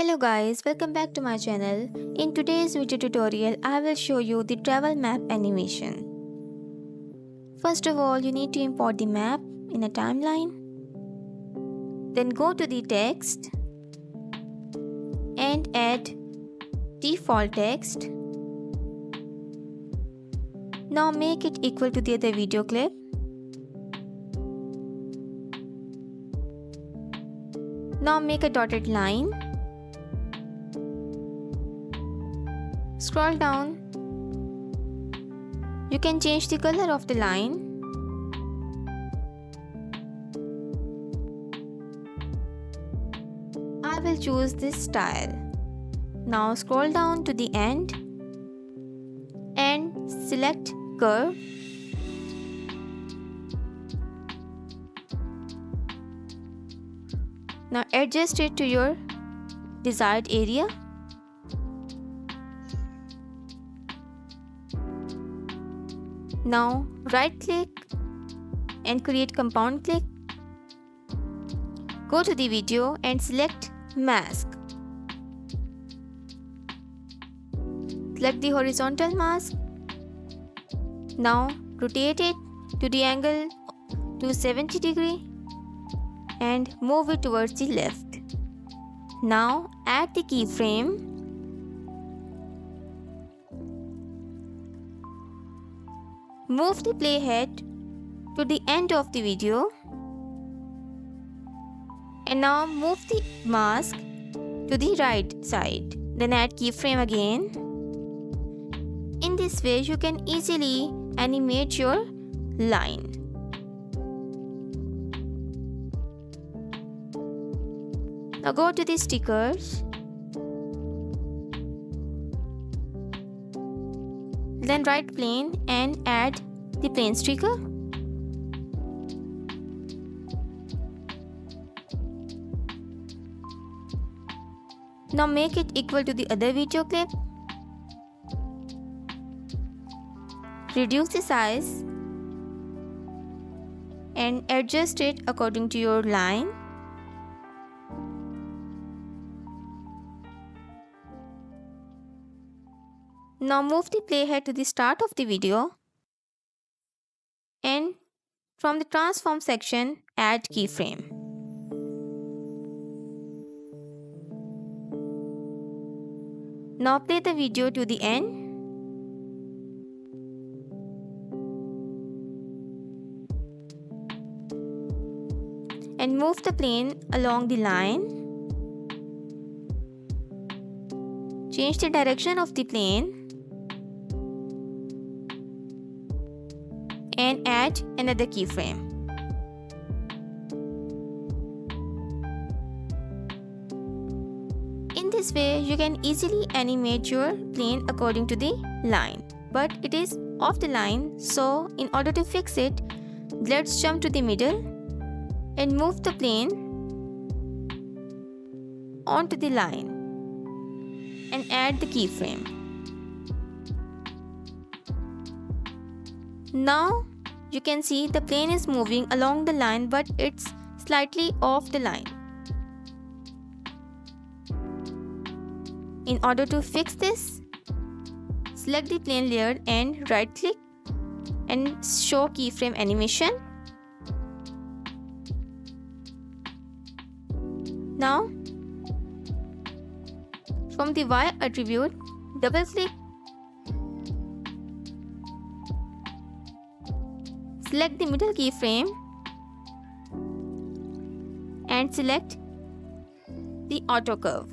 Hello guys, welcome back to my channel. In today's video tutorial, I will show you the travel map animation. First of all, you need to import the map in a timeline. Then go to the text and add default text. Now make it equal to the other video clip. Now make a dotted line. Scroll down. You can change the color of the line. I will choose this style. Now scroll down to the end and select curve. Now adjust it to your desired area. Now right click and create compound click. Go to the video and select mask. Select the horizontal mask. Now rotate it to the angle to 70 degree and move it towards the left. Now add the keyframe. Move the playhead to the end of the video and now move the mask to the right side. Then add keyframe again. In this way, you can easily animate your line. Now go to the stickers. Then right plane and add the plane sticker. Now make it equal to the other video clip. Reduce the size and adjust it according to your line. Now move the playhead to the start of the video and from the transform section add keyframe. Now play the video to the end. And move the plane along the line. Change the direction of the plane. And add another keyframe. In this way, you can easily animate your plane according to the line. But it is off the line, so in order to fix it, let's jump to the middle and move the plane onto the line and add the keyframe. Now you can see the plane is moving along the line, but it's slightly off the line. In order to fix this, select the plane layer and right click and show keyframe animation. Now from the Y attribute, double click. Select the middle keyframe and select the auto curve.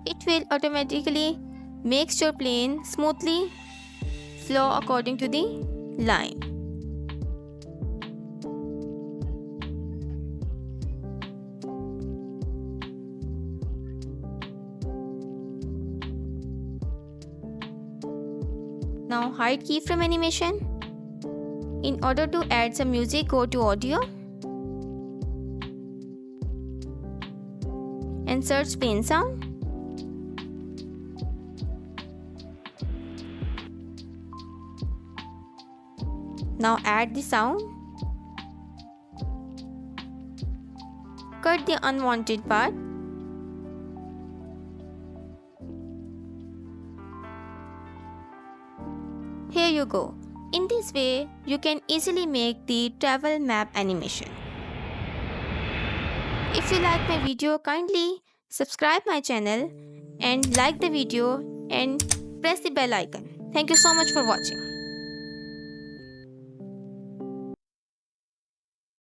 It will automatically make your plane smoothly flow according to the line. Now hide keyframe animation. In order to add some music, go to audio and search plane sound. Now add the sound. cut the unwanted part. Here you go. In this way, you can easily make the travel map animation. If you like my video, kindly subscribe my channel and like the video and press the bell icon. Thank you so much for watching.